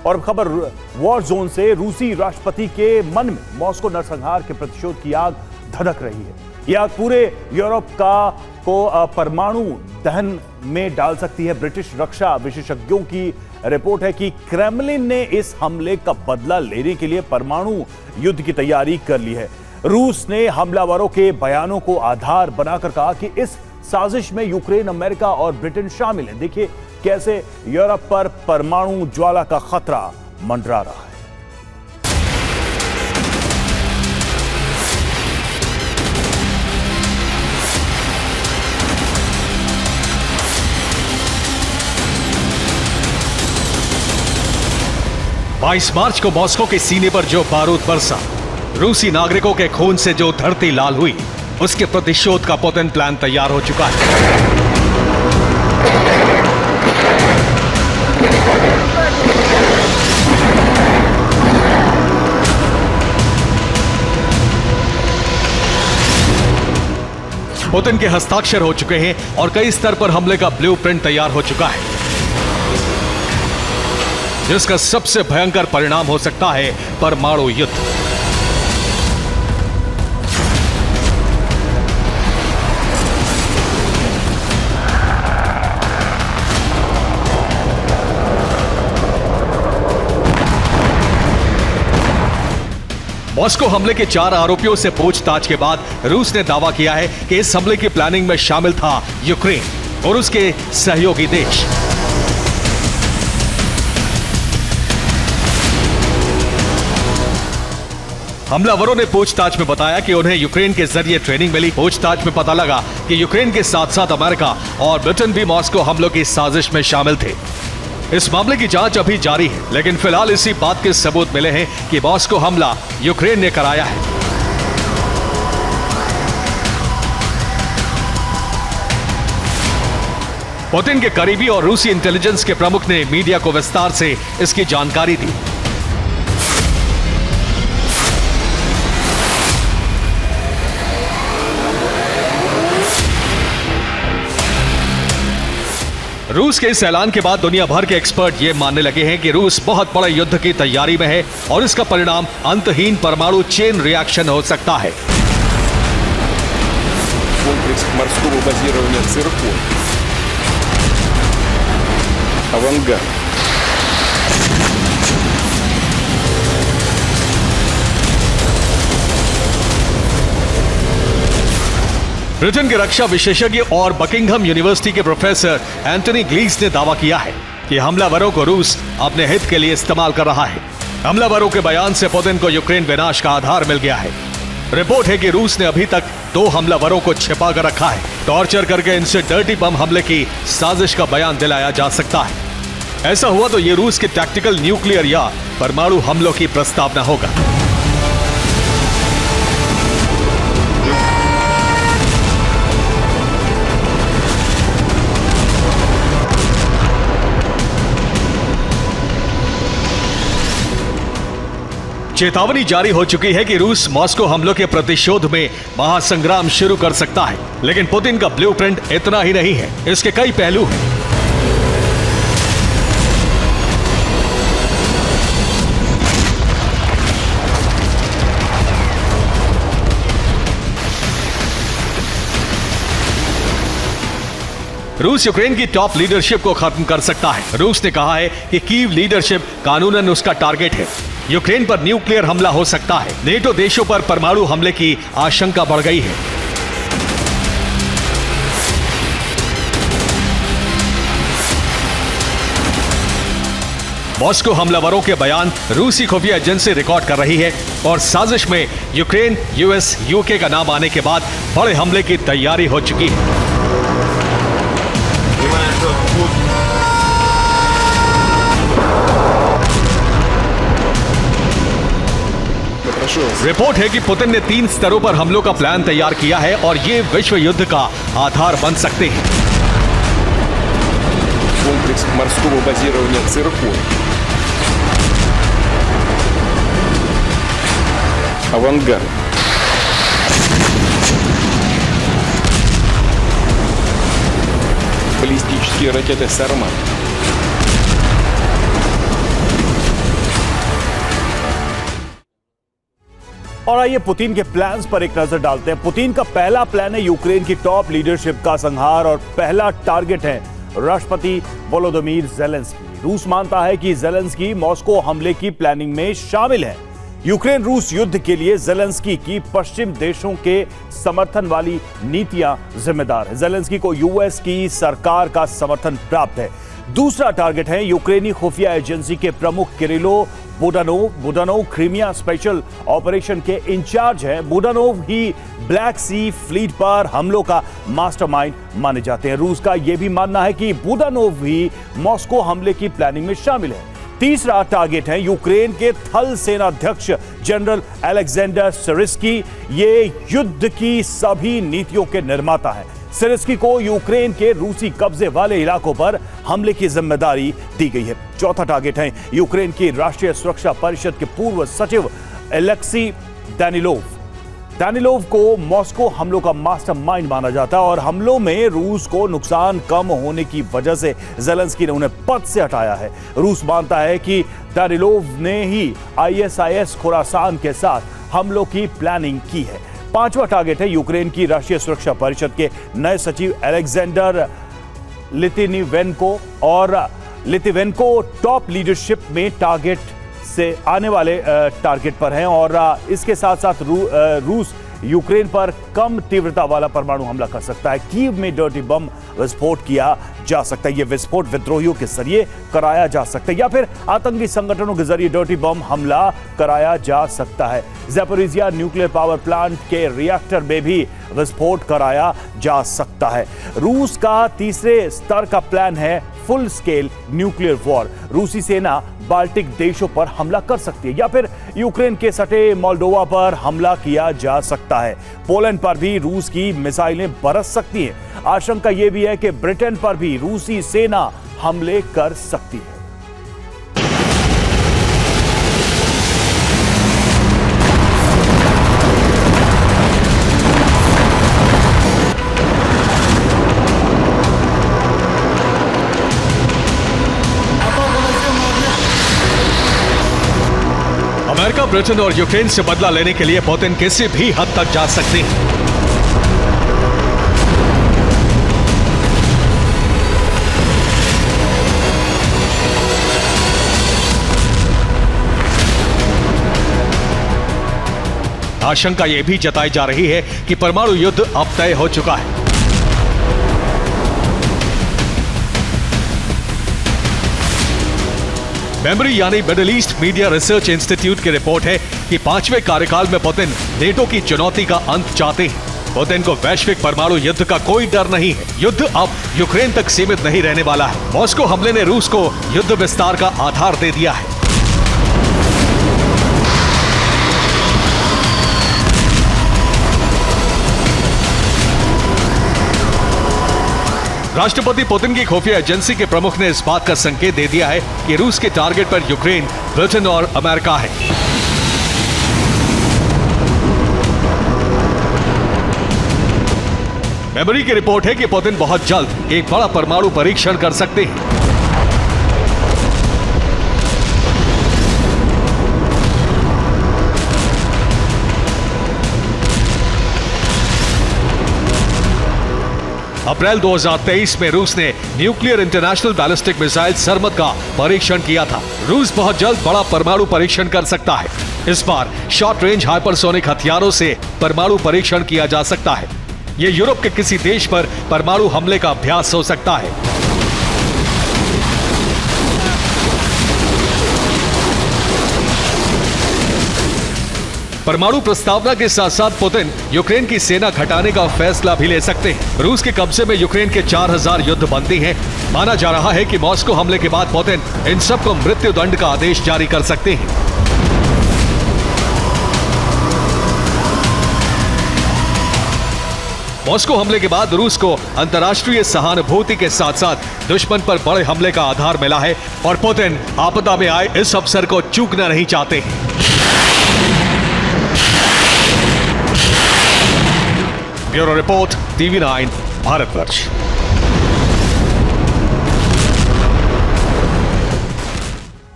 और खबर war zone से, रूसी राष्ट्रपति के मन में मॉस्को नरसंहार के प्रतिशोध की आग धधक रही है। यह आग पूरे यूरोप को परमाणु दहन में डाल सकती है। ब्रिटिश रक्षा विशेषज्ञों की रिपोर्ट है कि क्रेमलिन ने इस हमले का बदला लेने के लिए परमाणु युद्ध की तैयारी कर ली है। रूस ने हमलावरों के बयानों को आधार बनाकर कहा कि इस साजिश में यूक्रेन, अमेरिका और ब्रिटेन शामिल है। देखिए कैसे यूरोप पर परमाणु ज्वाला का खतरा मंडरा रहा है। बाईस मार्च को मॉस्को के सीने पर जो बारूद बरसा, रूसी नागरिकों के खून से जो धरती लाल हुई, उसके प्रतिशोध का पुतिन प्लान तैयार हो चुका है। पुतिन के हस्ताक्षर हो चुके हैं और कई स्तर पर हमले का ब्लूप्रिंट तैयार हो चुका है, जिसका सबसे भयंकर परिणाम हो सकता है परमाणु युद्ध। मॉस्को हमले के 4 आरोपियों से पूछताछ के बाद रूस ने दावा किया है कि इस हमले की प्लानिंग में शामिल था यूक्रेन और उसके सहयोगी देश। हमलावरों ने पूछताछ में बताया कि उन्हें यूक्रेन के जरिए ट्रेनिंग मिली। पूछताछ में पता लगा कि यूक्रेन के साथ साथ अमेरिका और ब्रिटेन भी मॉस्को हमलों की साजिश में शामिल थे। इस मामले की जांच अभी जारी है, लेकिन फिलहाल इसी बात के सबूत मिले हैं कि मॉस्को हमला यूक्रेन ने कराया है। पुतिन के करीबी और रूसी इंटेलिजेंस के प्रमुख ने मीडिया को विस्तार से इसकी जानकारी दी। रूस के इस ऐलान के बाद दुनिया भर के एक्सपर्ट ये मानने लगे हैं कि रूस बहुत बड़े युद्ध की तैयारी में है और इसका परिणाम अंतहीन परमाणु चेन रिएक्शन हो सकता है। Комплекс морского базирования «Циркон». «Авангард». ब्रिटेन के रक्षा विशेषज्ञ और बकिंघम यूनिवर्सिटी के प्रोफेसर एंटनी ग्लीस ने दावा किया है कि हमलावरों को रूस अपने हित के लिए इस्तेमाल कर रहा है। हमलावरों के बयान से पुतिन को यूक्रेन विनाश का आधार मिल गया है। रिपोर्ट है कि रूस ने अभी तक 2 हमलावरों को छिपा कर रखा है। टॉर्चर करके इनसे डर्टी बम हमले की साजिश का बयान दिलाया जा सकता है। ऐसा हुआ तो ये रूस के टैक्टिकल न्यूक्लियर या परमाणु हमलों की प्रस्तावना होगा। चेतावनी जारी हो चुकी है कि रूस मॉस्को हमलों के प्रतिशोध में महासंग्राम शुरू कर सकता है, लेकिन पुतिन का ब्लूप्रिंट इतना ही नहीं है, इसके कई पहलू हैं। रूस यूक्रेन की टॉप लीडरशिप को खत्म कर सकता है। रूस ने कहा है कि कीव लीडरशिप कानूनन उसका टारगेट है। यूक्रेन पर न्यूक्लियर हमला हो सकता है। नेटो देशों पर परमाणु हमले की आशंका बढ़ गई है। मॉस्को हमलावरों के बयान रूसी खुफिया एजेंसी रिकॉर्ड कर रही है और साजिश में यूक्रेन, यूएस, यूके का नाम आने के बाद बड़े हमले की तैयारी हो चुकी है। रिपोर्ट है कि पुतिन ने 3 स्तरों पर हमलों का प्लान तैयार किया है और ये विश्व युद्ध का आधार बन सकते हैं। Комплекс морского базирования «Циркон». «Авангард». Баллистические ракеты «Сармат». और आइए पुतिन के प्लान्स पर एक नजर डालते हैं। पुतिन का पहला प्लान है यूक्रेन की टॉप लीडरशिप का संहार और पहला टारगेट है राष्ट्रपति वोलोदिमीर ज़ेलेंस्की। रूस मानता है कि ज़ेलेंस्की मॉस्को हमले की प्लानिंग में शामिल है। यूक्रेन रूस युद्ध के लिए ज़ेलेंस्की की पश्चिम देशों के समर्थन वाली नीतियां जिम्मेदार है। ज़ेलेंस्की को यूएस की सरकार का समर्थन प्राप्त है। दूसरा टारगेट है यूक्रेनी खुफिया एजेंसी के प्रमुख Kyrylo Budanov Crimea special operation के इंचार्ज हैं। बुडानोव ही ब्लैक सी फ्लीट पर हमलों का मास्टरमाइंड माने जाते हैं। रूस का यह भी मानना है कि बुडानोव ही मॉस्को हमले की प्लानिंग में शामिल है। तीसरा टारगेट है यूक्रेन के थल सेनाध्यक्ष जनरल अलेक्जेंडर सिरिस्की। ये युद्ध की सभी नीतियों के निर्माता हैं। सिरिस्की को यूक्रेन के रूसी कब्जे वाले इलाकों पर हमले की जिम्मेदारी दी गई है। चौथा टारगेट है यूक्रेन की राष्ट्रीय सुरक्षा परिषद के पूर्व सचिव एलेक्सी दानिलोव को मॉस्को हमलों का मास्टरमाइंड माना जाता है और हमलों में रूस को नुकसान कम होने की वजह से ज़ेलेंस्की ने उन्हें पद से हटाया है। रूस मानता है कि दानिलोव ने ही आईएसआईएस खुरासान के साथ हमलों की प्लानिंग की है। पांचवा टारगेट है यूक्रेन की राष्ट्रीय सुरक्षा परिषद के नए सचिव अलेक्जेंडर लितिवेंको टॉप लीडरशिप में टारगेट से आने वाले टारगेट पर हैं और इसके साथ साथ रूस यूक्रेन पर कम तीव्रता वाला परमाणु हमला कर सकता है। कीव में डर्टी बम विस्फोट किया जा सकता है। यह विस्फोट विद्रोहियों के जरिए कराया जा सकता है या फिर आतंकी संगठनों के जरिए डर्टी बम हमला कराया जा सकता है। ज़ैपोरिज़िया न्यूक्लियर पावर प्लांट के रिएक्टर में भी विस्फोट कराया जा सकता है। रूस का तीसरे स्तर का प्लान है फुल स्केल न्यूक्लियर वॉर। रूसी सेना बाल्टिक देशों पर हमला कर सकती है या फिर यूक्रेन के सटे मोल्डोवा पर हमला किया जा सकता है। पोलैंड पर भी रूस की मिसाइलें बरस सकती हैं। आशंका यह भी है कि ब्रिटेन पर भी रूसी सेना हमले कर सकती है। अमेरिका, ब्रिटेन और यूक्रेन से बदला लेने के लिए पुतिन किसी भी हद तक जा सकते हैं। आशंका यह भी जताई जा रही है कि परमाणु युद्ध अब तय हो चुका है। मेमोरी यानी middle east media research institute की रिपोर्ट है कि 5वें कार्यकाल में पुतिन नेटो की चुनौती का अंत चाहते हैं। पुतिन को वैश्विक परमाणु युद्ध का कोई डर नहीं है। युद्ध अब यूक्रेन तक सीमित नहीं रहने वाला है। मॉस्को हमले ने रूस को युद्ध विस्तार का आधार दे दिया है। राष्ट्रपति पुतिन की खुफिया एजेंसी के प्रमुख ने इस बात का संकेत दे दिया है कि रूस के टारगेट पर यूक्रेन, ब्रिटेन और अमेरिका है। मेमोरी की रिपोर्ट है कि पुतिन बहुत जल्द एक बड़ा परमाणु परीक्षण कर सकते हैं। अप्रैल 2023 में रूस ने nuclear international ballistic missile Sarmad का परीक्षण किया था। रूस बहुत जल्द बड़ा परमाणु परीक्षण कर सकता है। इस बार शॉर्ट रेंज हाइपरसोनिक हथियारों से परमाणु परीक्षण किया जा सकता है। यह यूरोप के किसी देश पर परमाणु हमले का अभ्यास हो सकता है। परमाणु प्रस्तावना के साथ साथ पुतिन यूक्रेन की सेना घटाने का फैसला भी ले सकते हैं। रूस के कब्जे में यूक्रेन के 4000 युद्धबंदी हैं। माना जा रहा है कि मॉस्को हमले के बाद पुतिन इन सबको मृत्युदंड का आदेश जारी कर सकते हैं। मॉस्को हमले के बाद रूस को अंतर्राष्ट्रीय सहानुभूति के साथ साथ दुश्मन पर बड़े हमले का आधार मिला है और पुतिन आपदा में आए इस अवसर को चूकना नहीं चाहते हैं। Bureau report, TV9 Bharatvarsh.